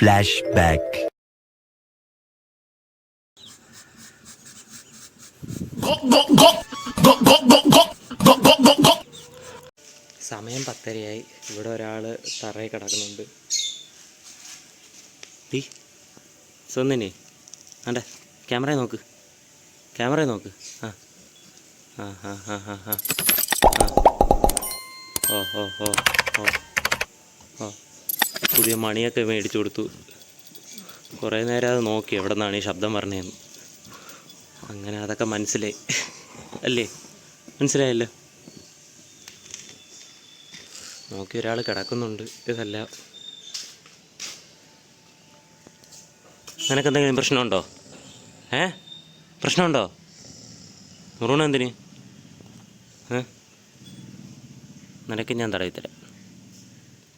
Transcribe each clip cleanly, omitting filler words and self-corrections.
Flashback. സമയം 10:30 ഇവിടെ ഒരാൾ തറയിൽ കിടക്കുന്നുണ്ട്. സ്വന്നിനെ ആണ്ടെ ക്യാമറ നോക്ക് ആ ആ ആ ആ ആ ആ ഓ ഓ ഓ ഓ ഓ പുതിയ മണിയൊക്കെ മേടിച്ചു കൊടുത്തു. കുറേ നേരം അത് നോക്കി എവിടെ നിന്നാണ് ഈ ശബ്ദം പറഞ്ഞതെന്ന്. അങ്ങനെ അതൊക്കെ മനസ്സിലായി അല്ലേ? മനസ്സിലായല്ലോ. നോക്കി ഒരാൾ കിടക്കുന്നുണ്ട്. ഇതല്ല. നിനക്കെന്തെങ്കിലും പ്രശ്നമുണ്ടോ? പ്രശ്നമുണ്ടോ? മുറുണ എന്തിന്? നിനക്ക് ഞാൻ തടവിത്തരാം.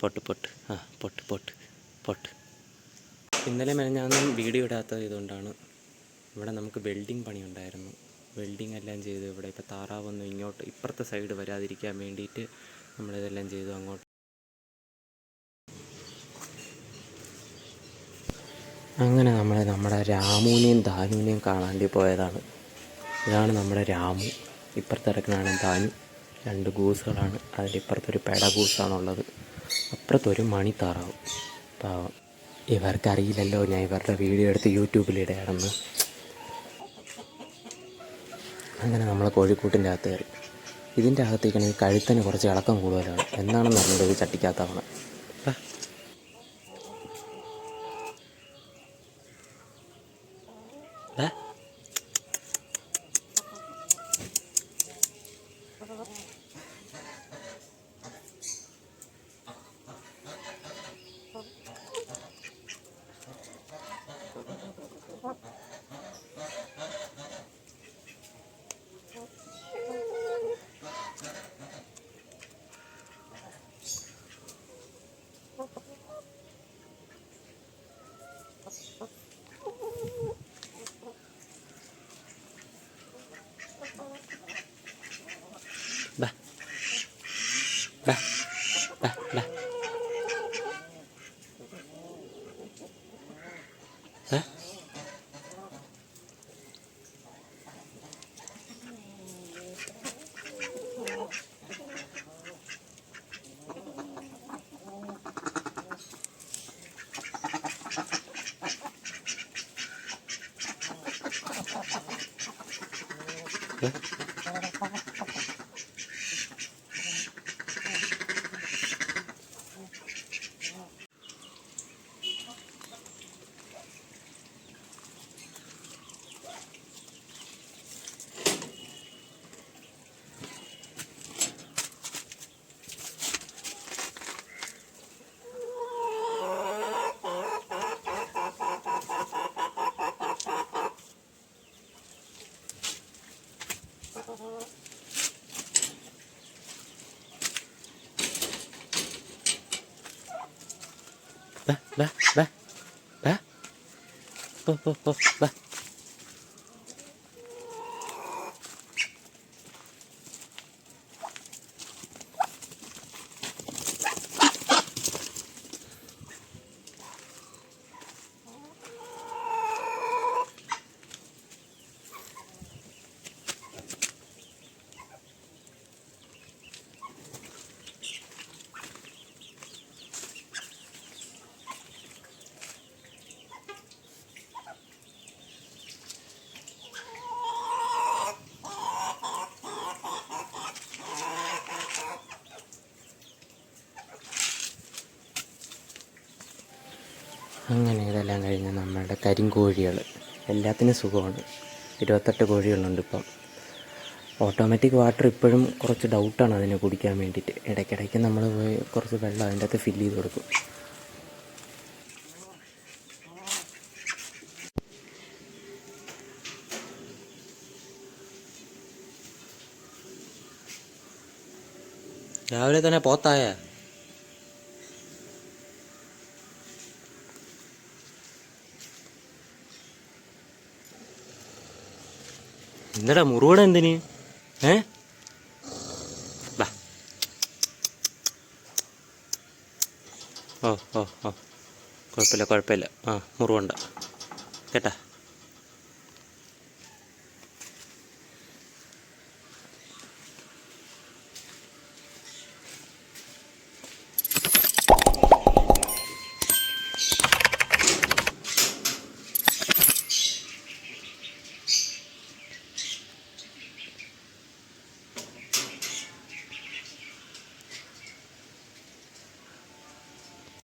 പൊട്ട് ഇന്നലെ മെനഞ്ഞാന്നും വീഡിയോ ഇടാത്തത് ഇതുകൊണ്ടാണ്. ഇവിടെ നമുക്ക് വെൽഡിങ് പണി ഉണ്ടായിരുന്നു. വെൽഡിങ് എല്ലാം ചെയ്തു. ഇവിടെ ഇപ്പോൾ താറാവൊന്നും ഇങ്ങോട്ട് ഇപ്പുറത്തെ സൈഡ് വരാതിരിക്കാൻ വേണ്ടിയിട്ട് നമ്മളിതെല്ലാം ചെയ്തു. അങ്ങോട്ട് അങ്ങനെ നമ്മുടെ രാമുവിനെയും ധാനുവിനെയും കാണാണ്ടി പോയതാണ്. ഇതാണ് നമ്മുടെ രാമു. ഇപ്പുറത്തെ ഇടക്കനാണ് ധാനു. 2 ഗൂസുകളാണ്. അതിലിപ്പുറത്തൊരു പെട ഗൂസാണുള്ളത്. അപ്പുറത്തൊരു മണിത്താറാവ്. പാവം. ഇവർക്കറിയില്ലല്ലോ ഞാൻ ഇവരുടെ വീഡിയോ എടുത്ത് യൂട്യൂബിലിടുകയാണെന്ന്. അങ്ങനെ നമ്മൾ കോഴിക്കൂട്ടിൻ്റെ അകത്ത് കയറി. ഇതിൻ്റെ അകത്തേക്കാണെങ്കിൽ കഴുത്തിന് കുറച്ച് ഇളക്കം കൂടുതലാണ്. എന്താണെന്ന് അറിഞ്ഞത് ഒരു ചട്ടിക്കകത്താണ്. Bah. അങ്ങനെ ഇതെല്ലാം കഴിഞ്ഞ് നമ്മളുടെ കരിങ്കോഴികൾ എല്ലാത്തിനും സുഖമാണ്. 28 കോഴികളുണ്ട് ഇപ്പം. ഓട്ടോമാറ്റിക് വാട്ടർ ഇപ്പോഴും കുറച്ച് ഡൗട്ടാണ് അതിനെ കുടിക്കാൻ വേണ്ടിയിട്ട്. ഇടയ്ക്കിടയ്ക്ക് നമ്മൾ പോയി കുറച്ച് വെള്ളം അതിൻ്റെ അകത്ത് ഫില്ല് ചെയ്ത് കൊടുക്കും. രാവിലെ തന്നെ പോത്തായ എന്നടാ മുറുവട എന്തിന്? ബാ. ഓ കുഴപ്പമില്ല കുഴപ്പമില്ല. ആ മുറിവുണ്ട് കേട്ടാ.